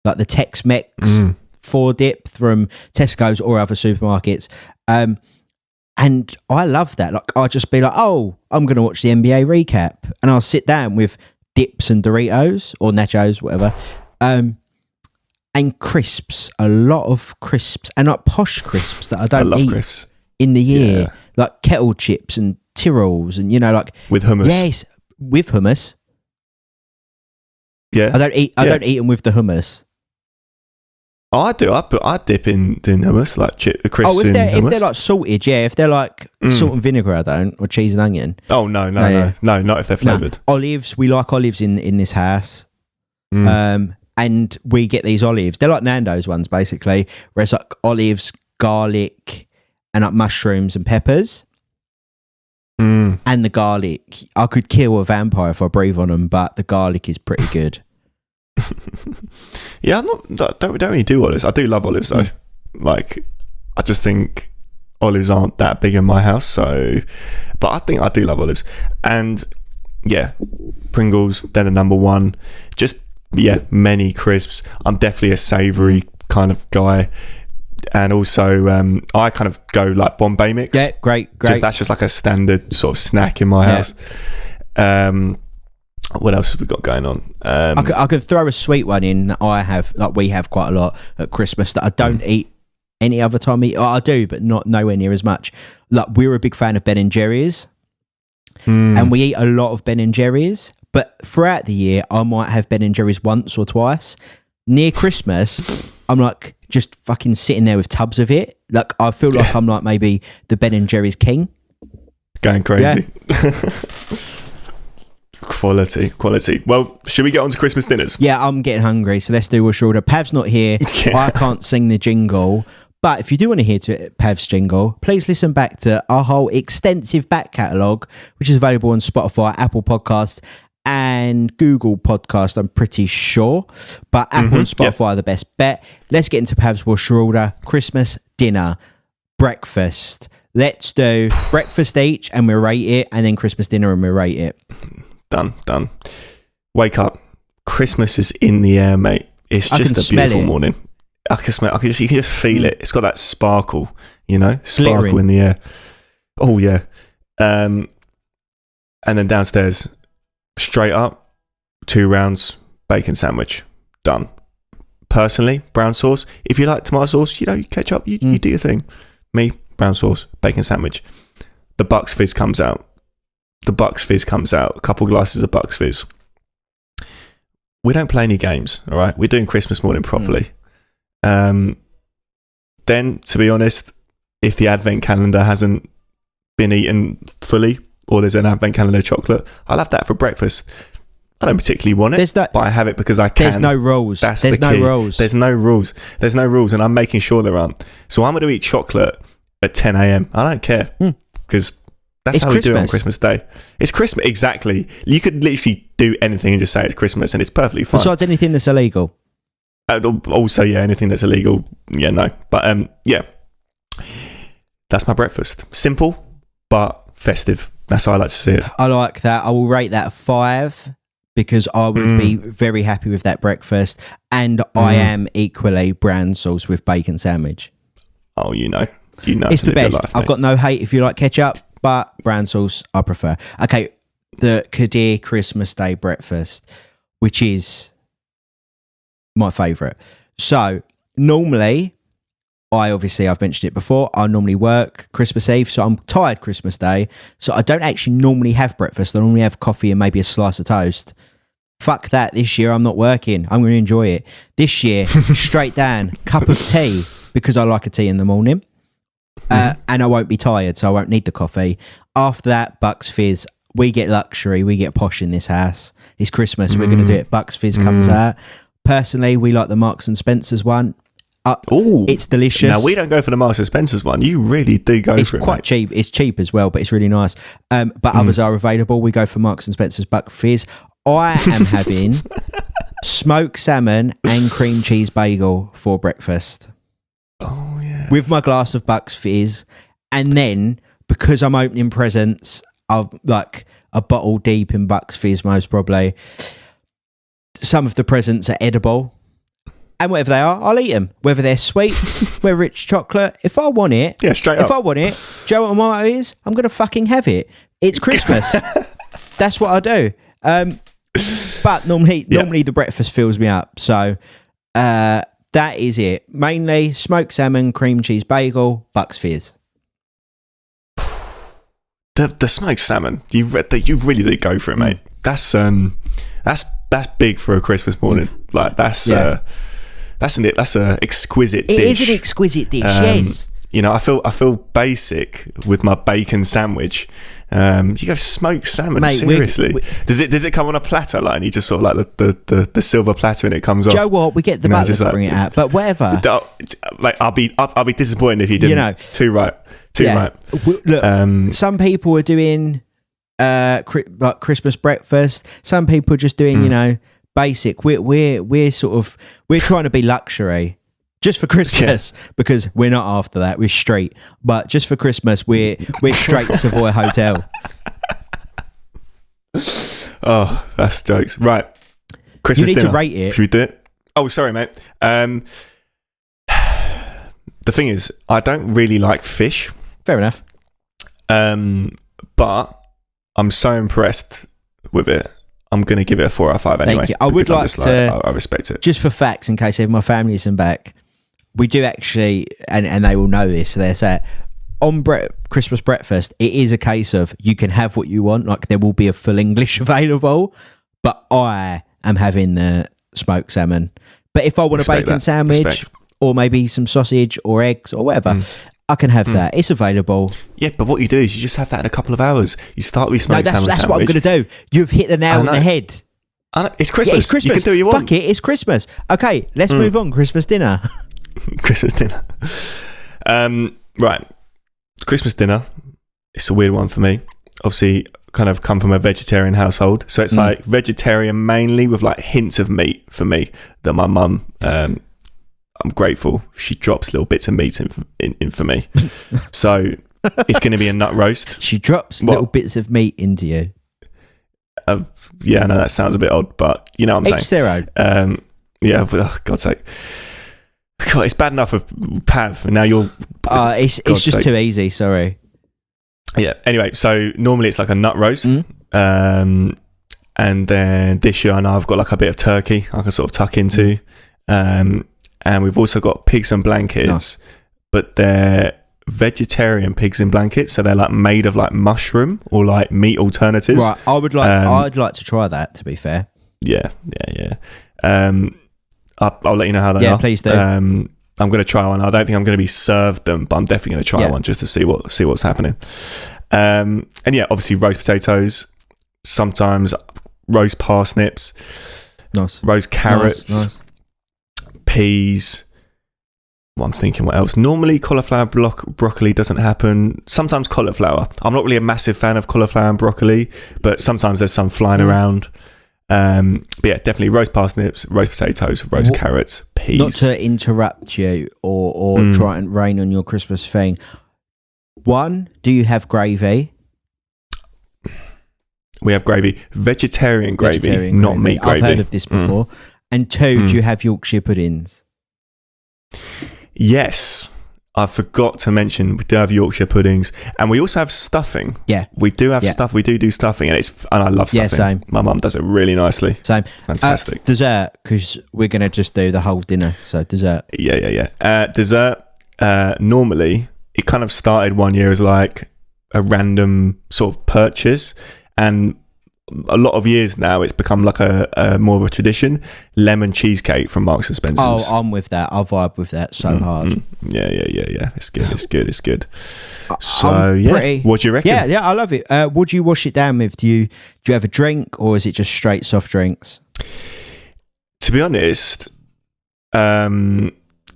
Speaker 1: like the Tex-Mex 4 dip from Tesco's or other supermarkets. And I love that. Like, I'll just be like, oh, I'm going to watch the NBA recap. And I'll sit down with dips and Doritos or nachos, whatever. And crisps, a lot of crisps, and like posh crisps that I don't eat
Speaker 2: crisps.
Speaker 1: In the year, like kettle chips and Tyrrells, and you know, like
Speaker 2: with hummus.
Speaker 1: Yes, with hummus.
Speaker 2: Yeah,
Speaker 1: I don't eat them with the hummus.
Speaker 2: Oh, I do. I dip in hummus, like crisps in hummus.
Speaker 1: If they're like salted, yeah. If they're like salt and vinegar, I don't, or cheese and onion.
Speaker 2: Oh no, not if they're flavoured.
Speaker 1: No. Olives, we like olives in this house. And we get these olives. They're like Nando's ones, basically, where it's like olives, garlic, and like mushrooms and peppers. And the garlic, I could kill a vampire if I breathe on them, but the garlic is pretty good.
Speaker 2: Yeah, don't really do olives. I do love olives though. Like, I just think olives aren't that big in my house, so. But I think I do love olives, and yeah, Pringles. They're the number one. Just many crisps. I'm definitely a savoury kind of guy. And also, I kind of go like Bombay mix.
Speaker 1: Yeah, great.
Speaker 2: That's just like a standard sort of snack in my house. What else have we got going on?
Speaker 1: I could throw a sweet one in that I have, like we have quite a lot at Christmas that I don't eat any other time. I do, but not nowhere near as much. Like, we're a big fan of Ben and Jerry's, and we eat a lot of Ben and Jerry's. But throughout the year, I might have Ben and Jerry's once or twice. Near Christmas, I'm like just fucking sitting there with tubs of it. Like, I feel like I'm like maybe the Ben and Jerry's king.
Speaker 2: Going crazy. Yeah. Quality. Well, should we get on to Christmas dinners?
Speaker 1: Yeah, I'm getting hungry, so let's do Wish Order. Pav's not here. I can't sing the jingle. But if you do want to hear Pav's jingle, please listen back to our whole extensive back catalogue, which is available on Spotify, Apple Podcasts, and Google Podcast, I'm pretty sure. But Apple and Spotify are the best bet. Let's get into Pav's Wish Order. Christmas dinner, breakfast. Let's do breakfast each and we rate it, and then Christmas dinner and we rate it.
Speaker 2: Done. Wake up. Christmas is in the air, mate. It's just a beautiful morning. I can smell it. You can just feel it. It's got that sparkle, sparkle in the air. Oh, yeah. And then downstairs, straight up, 2 rounds, bacon sandwich. Done. Personally, brown sauce. If you like tomato sauce, ketchup, you do your thing. Me, brown sauce, bacon sandwich. The Bucks Fizz comes out. A couple glasses of Bucks Fizz. We don't play any games, all right? We're doing Christmas morning properly. Then, to be honest, if the advent calendar hasn't been eaten fully, or there's an advent calendar chocolate, I'll have that for breakfast. I don't particularly want it, but I have it because I can.
Speaker 1: There's no rules.
Speaker 2: There's no rules, and I'm making sure there aren't. So I'm going to eat chocolate at 10 a.m. I don't care, because that's how we do it on Christmas Day. It's Christmas, exactly. You could literally do anything and just say it's Christmas, and it's perfectly fine.
Speaker 1: Besides anything that's illegal.
Speaker 2: Also, anything that's illegal, no. But that's my breakfast. Simple, but festive. That's how I like to see it.
Speaker 1: I like that. I will rate that a 5 because I would be very happy with that breakfast, and I am equally brown sauce with bacon sandwich.
Speaker 2: Oh,
Speaker 1: it's the best. I've got no hate if you like ketchup, but brown sauce I prefer. Okay, the Kadir Christmas Day breakfast, which is my favourite. So normally, I've mentioned it before, I normally work Christmas Eve, so I'm tired Christmas Day, so I don't actually normally have breakfast. I normally have coffee and maybe a slice of toast. Fuck that, this year I'm not working. I'm going to enjoy it. This year, straight down, cup of tea, because I like a tea in the morning. And I won't be tired, so I won't need the coffee. After that, Bucks Fizz. We get luxury, we get posh in this house. It's Christmas, we're going to do it. Bucks Fizz comes out. Personally, we like the Marks and Spencer's one.
Speaker 2: Oh,
Speaker 1: it's delicious.
Speaker 2: Now we don't go for the Marks and Spencer's one. You really do go
Speaker 1: It's
Speaker 2: for it.
Speaker 1: quite
Speaker 2: mate.
Speaker 1: cheap. It's cheap as well, but it's really nice. But others are available. We go for Marks and Spencer's Buck Fizz. I am having smoked salmon and cream cheese bagel for breakfast.
Speaker 2: Oh yeah.
Speaker 1: With my glass of Bucks Fizz, and then because I'm opening presents, I'm like a bottle deep in Bucks Fizz most probably. Some of the presents are edible, and whatever they are, I'll eat them. Whether they're sweets, whether it's chocolate, if I want it,
Speaker 2: Yeah, straight up.
Speaker 1: if I want it, do you know what my motto is? I'm gonna fucking have it. It's Christmas. That's what I do. But normally the breakfast fills me up. So that is it. Mainly smoked salmon, cream cheese bagel, Bucks Fizz.
Speaker 2: The smoked salmon. You really did go for it, mate. That's big for a Christmas morning. Like that's an exquisite dish.
Speaker 1: It is an exquisite dish. Yes.
Speaker 2: You know, I feel basic with my bacon sandwich. You go smoked salmon,
Speaker 1: Mate,
Speaker 2: seriously? Does it come on a platter, like, and you just sort of like the silver platter and it comes off?
Speaker 1: Joe, what we get the butler to bring it out, but whatever.
Speaker 2: Like I'll be disappointed if you didn't.
Speaker 1: You know,
Speaker 2: too right.
Speaker 1: Look, some people are doing like Christmas breakfast. Some people are just doing basic. We're trying to be luxury. Just for Christmas, because we're not after that. We're street. But just for Christmas, we're straight Savoy Hotel.
Speaker 2: Oh, that's jokes. Right. Christmas
Speaker 1: You need
Speaker 2: dinner.
Speaker 1: to rate it.
Speaker 2: Should we do it? Oh, sorry, mate. The thing is, I don't really like fish.
Speaker 1: Fair enough.
Speaker 2: But I'm so impressed with it. I'm going to give it a 4 out of 5 anyway.
Speaker 1: Thank you. I would like to...
Speaker 2: I respect it.
Speaker 1: Just for facts, in case my family isn't back, we do actually, and they will know this, so they say, on Christmas breakfast, it is a case of you can have what you want. Like, there will be a full English available, but I am having the smoked salmon. But if I want a bacon sandwich, or maybe some sausage or eggs or whatever, I can have that. It's available.
Speaker 2: Yeah, but what you do is you just have that in a couple of hours. You start with smoked salmon
Speaker 1: that's
Speaker 2: sandwich.
Speaker 1: what I'm going to do. You've hit the nail on the head.
Speaker 2: It's Christmas.
Speaker 1: Yeah, it's Christmas.
Speaker 2: You can do what you want.
Speaker 1: Fuck it, it's Christmas. Okay, let's move on. Christmas dinner.
Speaker 2: Christmas dinner. Right. Christmas dinner. It's a weird one for me. Obviously, kind of come from a vegetarian household. So it's like vegetarian mainly with like hints of meat for me that my mum... I'm grateful she drops little bits of meat in for me. So it's going to be a nut roast.
Speaker 1: She drops little bits of meat into you.
Speaker 2: Yeah, I know that sounds a bit odd, but you know what I'm saying. Yeah, for God's sake. God, it's bad enough with Pav, and now you're...
Speaker 1: it's just too easy, sorry.
Speaker 2: Yeah, anyway, so normally it's like a nut roast. And then this year I know I've got like a bit of turkey I can sort of tuck into. And we've also got pigs in blankets, but they're vegetarian pigs in blankets, so they're like made of like mushroom or like meat alternatives.
Speaker 1: Right, I'd like to try that, to be fair.
Speaker 2: Yeah. I'll let you know how they are.
Speaker 1: Yeah, please do.
Speaker 2: I'm going to try one. I don't think I'm going to be served them, but I'm definitely going to try one just to see what's happening. And yeah, obviously roast potatoes, sometimes roast parsnips,
Speaker 1: nice,
Speaker 2: roast carrots.
Speaker 1: Nice.
Speaker 2: Peas. Well, I'm thinking what else. Normally cauliflower broccoli doesn't happen. Sometimes cauliflower. I'm not really a massive fan of cauliflower and broccoli, but sometimes there's some flying around. But yeah, definitely roast parsnips, roast potatoes, roast carrots, peas.
Speaker 1: Not to interrupt you or try and rain on your Christmas thing. One, do you have gravy?
Speaker 2: We have gravy. Vegetarian gravy, not meat gravy.
Speaker 1: I've heard of this before. And two, do you have Yorkshire puddings?
Speaker 2: Yes. I forgot to mention we do have Yorkshire puddings, and we also have stuffing.
Speaker 1: Yeah.
Speaker 2: We do have stuff. We do stuffing, and I love stuffing.
Speaker 1: Yeah, same.
Speaker 2: My mum does it really nicely.
Speaker 1: Same.
Speaker 2: Fantastic.
Speaker 1: Dessert, because we're going to just do the whole dinner. So dessert.
Speaker 2: Yeah. Dessert, normally, it kind of started one year as like a random sort of purchase, and a lot of years now it's become like a more of a tradition. Lemon cheesecake from Marks and Spencer's.
Speaker 1: Oh, I'm with that. I vibe with that so hard.
Speaker 2: Yeah. It's good. So what do you reckon?
Speaker 1: Yeah, I love it. What do you wash it down with? Do you have a drink, or is it just straight soft drinks?
Speaker 2: To be honest,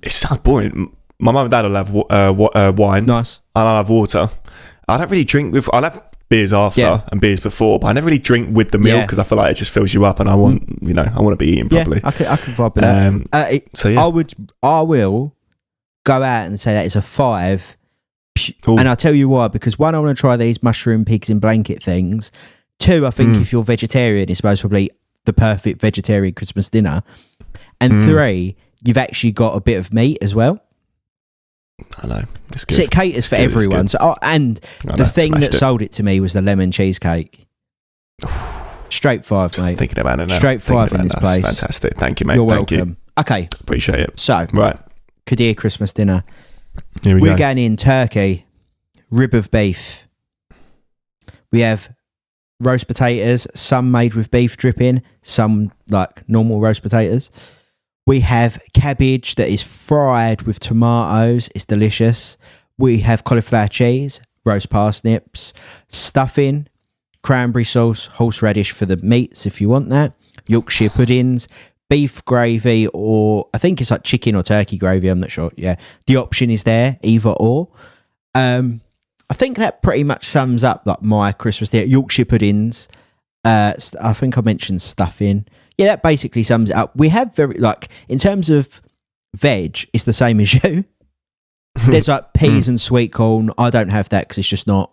Speaker 2: it sounds boring. My mum and dad will have wine.
Speaker 1: Nice.
Speaker 2: And I'll have water. I don't really drink with. I'll have beers after and beers before, but I never really drink with the meal because I feel like it just fills you up, and I want I want to be eating properly.
Speaker 1: I can vibe with that.
Speaker 2: So yeah,
Speaker 1: I will go out and say that it's a 5.
Speaker 2: Ooh.
Speaker 1: And I'll tell you why, because 1, I want to try these mushroom pigs in blanket things. 2, I think if you're vegetarian, it's most probably the perfect vegetarian Christmas dinner. And 3, you've actually got a bit of meat as well.
Speaker 2: I know. It's good.
Speaker 1: So it caters for everyone. So, the thing that sold it to me was the lemon cheesecake. Straight 5, mate.
Speaker 2: Thinking about it now.
Speaker 1: Straight 5 in this place.
Speaker 2: Fantastic. Thank you, mate.
Speaker 1: You're
Speaker 2: Thank
Speaker 1: welcome.
Speaker 2: you.
Speaker 1: Okay.
Speaker 2: Appreciate it.
Speaker 1: So,
Speaker 2: right.
Speaker 1: Qadir Christmas dinner.
Speaker 2: Here
Speaker 1: We're
Speaker 2: go.
Speaker 1: going in turkey, rib of beef. We have roast potatoes, some made with beef dripping, some like normal roast potatoes. We have cabbage that is fried with tomatoes. It's delicious. We have cauliflower cheese, roast parsnips, stuffing, cranberry sauce, horseradish for the meats if you want that, Yorkshire puddings, beef gravy, or I think it's like chicken or turkey gravy. I'm not sure. Yeah, the option is there, either or. I think that pretty much sums up like my Christmas dinner. Yorkshire puddings. I think I mentioned stuffing. Yeah, that basically sums it up. We have in terms of veg, it's the same as you. There's like peas and sweet corn. I don't have that because it's just not.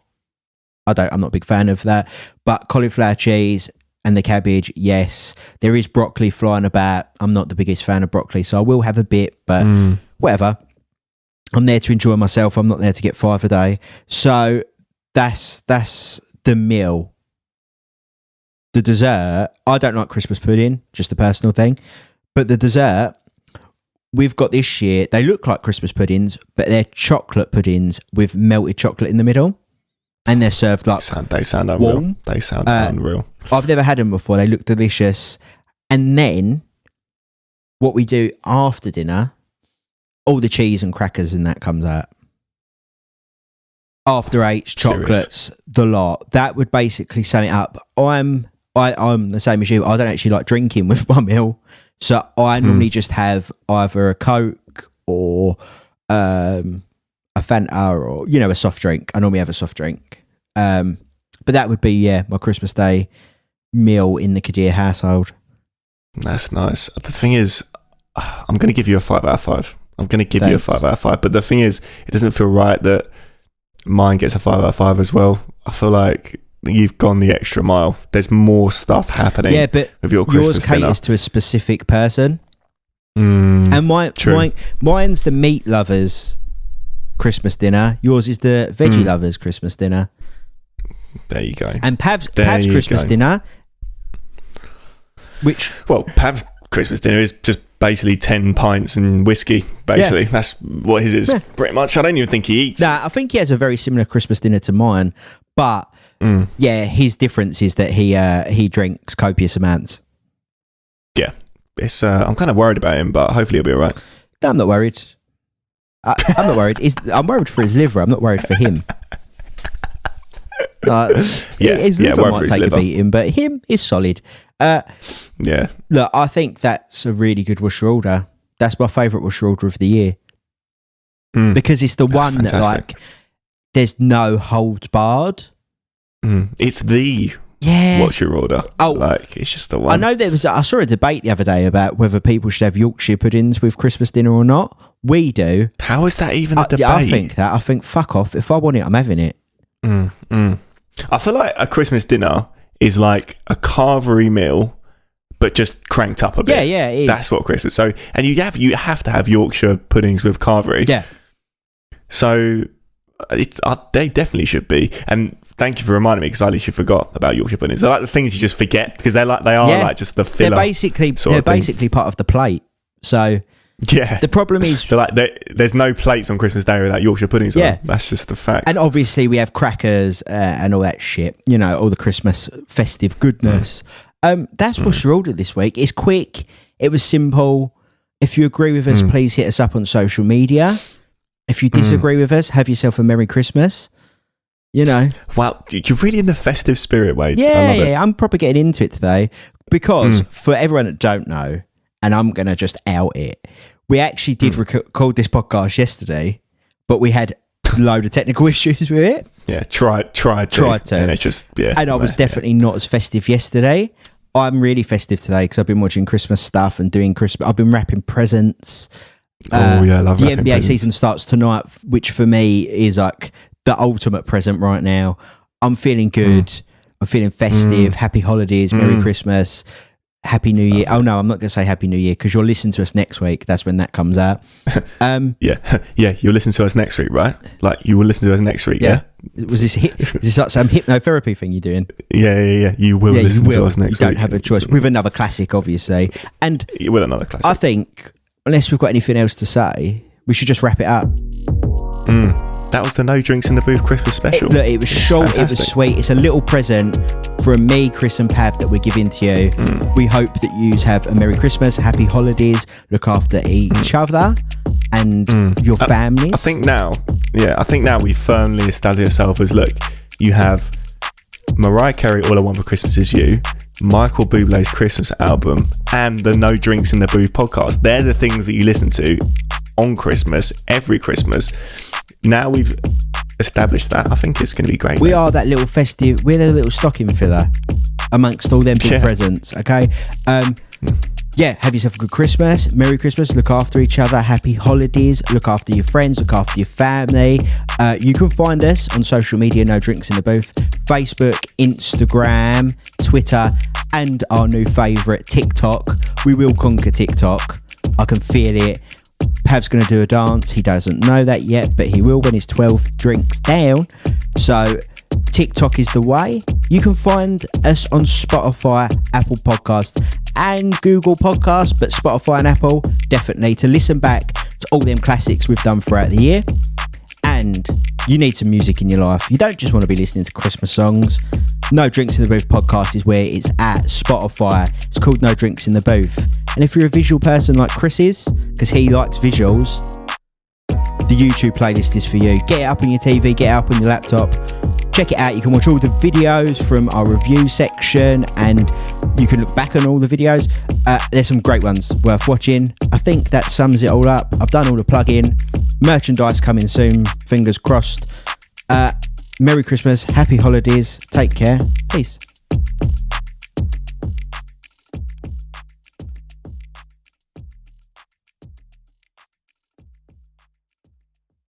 Speaker 1: I'm not a big fan of that. But cauliflower cheese and the cabbage, yes. There is broccoli flying about. I'm not the biggest fan of broccoli, so I will have a bit, but whatever. I'm there to enjoy myself. I'm not there to get 5 a day. So that's the meal. The dessert, I don't like Christmas pudding, just a personal thing. But the dessert, we've got this year, they look like Christmas puddings, but they're chocolate puddings with melted chocolate in the middle. And they're served like
Speaker 2: They sound unreal.
Speaker 1: warm.
Speaker 2: They sound unreal.
Speaker 1: I've never had them before. They look delicious. And then what we do after dinner, all the cheese and crackers and that comes out. After 8, chocolates, the lot. That would basically sum it up. I'm the same as you. I don't actually like drinking with my meal. So I normally just have either a Coke or a Fanta or, a soft drink. I normally have a soft drink. But that would be, my Christmas Day meal in the Qadir household.
Speaker 2: That's nice. The thing is, I'm going to give you a 5 out of 5. I'm going to give you a 5 out of 5. But the thing is, it doesn't feel right that mine gets a 5 out of 5 as well. I feel like you've gone the extra mile. There's more stuff happening.
Speaker 1: Yeah, but
Speaker 2: with your Christmas
Speaker 1: yours caters to a specific person. And mine's the meat lovers Christmas dinner. Yours is the veggie lovers Christmas dinner.
Speaker 2: There you go.
Speaker 1: And Pav's Christmas dinner,
Speaker 2: Pav's Christmas dinner is just basically 10 pints and whiskey. Basically, that's what his is. Pretty much. I don't even think he eats.
Speaker 1: Nah, I think he has a very similar Christmas dinner to mine, but his difference is that he drinks copious amounts.
Speaker 2: Yeah, it's. I'm kind of worried about him, but hopefully he'll be all right.
Speaker 1: No, I'm not worried. I'm not worried. I'm worried for his liver. I'm not worried for him. His liver might take a beating, but him is solid. Look, I think that's a really good Worcester order. That's my favourite Worcester order of the year. Because it's the one
Speaker 2: fantastic.
Speaker 1: that there's no holds barred.
Speaker 2: It's the what's your order? It's just the one.
Speaker 1: I know I saw a debate the other day about whether people should have Yorkshire puddings with Christmas dinner or not. We do.
Speaker 2: How is that even a debate?
Speaker 1: I think fuck off. If I want it, I'm having it.
Speaker 2: I feel like a Christmas dinner is like a carvery meal, but just cranked up a bit.
Speaker 1: Yeah, it is.
Speaker 2: That's what Christmas. So, and you have to have Yorkshire puddings with carvery.
Speaker 1: Yeah.
Speaker 2: So they definitely should be. And thank you for reminding me, because I literally forgot about Yorkshire puddings. They're like the things you just forget because they are like just the filler.
Speaker 1: They're basically part of the plate. So
Speaker 2: yeah,
Speaker 1: the problem is
Speaker 2: there's no plates on Christmas Day without Yorkshire puddings. Yeah, that's just the fact.
Speaker 1: And obviously we have crackers and all that shit. All the Christmas festive goodness. That's what's your order this week. It's quick. It was simple. If you agree with us, please hit us up on social media. If you disagree with us, have yourself a Merry Christmas.
Speaker 2: Wow, you're really in the festive spirit, Wade.
Speaker 1: Yeah,
Speaker 2: I love it.
Speaker 1: I'm probably getting into it today because for everyone that don't know, and I'm going to just out it, We actually did record this podcast yesterday, but we had a load of technical issues with it.
Speaker 2: Yeah, tried to. And it's just,
Speaker 1: And I was definitely not as festive yesterday. I'm really festive today because I've been watching Christmas stuff and doing Christmas. I've been wrapping presents.
Speaker 2: I love
Speaker 1: the
Speaker 2: wrapping
Speaker 1: NBA
Speaker 2: presents.
Speaker 1: season starts tonight, which for me is like the ultimate present right now. I'm feeling good. I'm feeling festive. Happy holidays. Merry Christmas. Happy New Year. Oh no, I'm not going to say Happy New Year because you'll listen to us next week. That's when that comes out.
Speaker 2: Yeah, you'll listen to us next week, right? Like you will listen to us next week, yeah?
Speaker 1: Was this is this like some hypnotherapy thing you're doing?
Speaker 2: Yeah. You will listen to us next week.
Speaker 1: You don't have a choice. With another classic, obviously. And
Speaker 2: with another classic.
Speaker 1: I think, unless we've got anything else to say, we should just wrap it up.
Speaker 2: That was the No Drinks in the Booth Christmas special.
Speaker 1: Look, it was short, fantastic. It was sweet. It's a little present from me, Chris and Pav that we're giving to you. We hope that you have a Merry Christmas, Happy Holidays, look after each other and your families.
Speaker 2: I think now we firmly established ourselves as, look, you have Mariah Carey, All I Want for Christmas Is You, Michael Bublé's Christmas album, and the No Drinks in the Booth podcast. They're the things that you listen to on Christmas, every Christmas. Now we've established that. I think it's going to be great.
Speaker 1: We are that little festive, we're the little stocking filler amongst all them big presents, okay? Have yourself a good Christmas, Merry Christmas, look after each other, happy holidays, look after your friends, look after your family. You can find us on social media, No Drinks in the Booth, Facebook, Instagram, Twitter, and our new favourite, TikTok. We will conquer TikTok. I can feel it. Pav's going to do a dance. He doesn't know that yet, but he will when he's 12 drinks down. So TikTok is the way. You can find us on Spotify, Apple Podcasts, and Google Podcasts, but Spotify and Apple, definitely to listen back to all them classics we've done throughout the year. And you need some music in your life. You don't just want to be listening to Christmas songs. No Drinks in the Booth podcast is where it's at. Spotify. It's called No Drinks in the Booth. And if you're a visual person like Chris is, because he likes visuals, the YouTube playlist is for you. Get it up on your TV, get it up on your laptop. Check it out. You can watch all the videos from our review section and you can look back on all the videos. There's some great ones worth watching. I think that sums it all up. I've done all the plug-in. Merchandise coming soon. Fingers crossed. Merry Christmas. Happy holidays. Take care. Peace.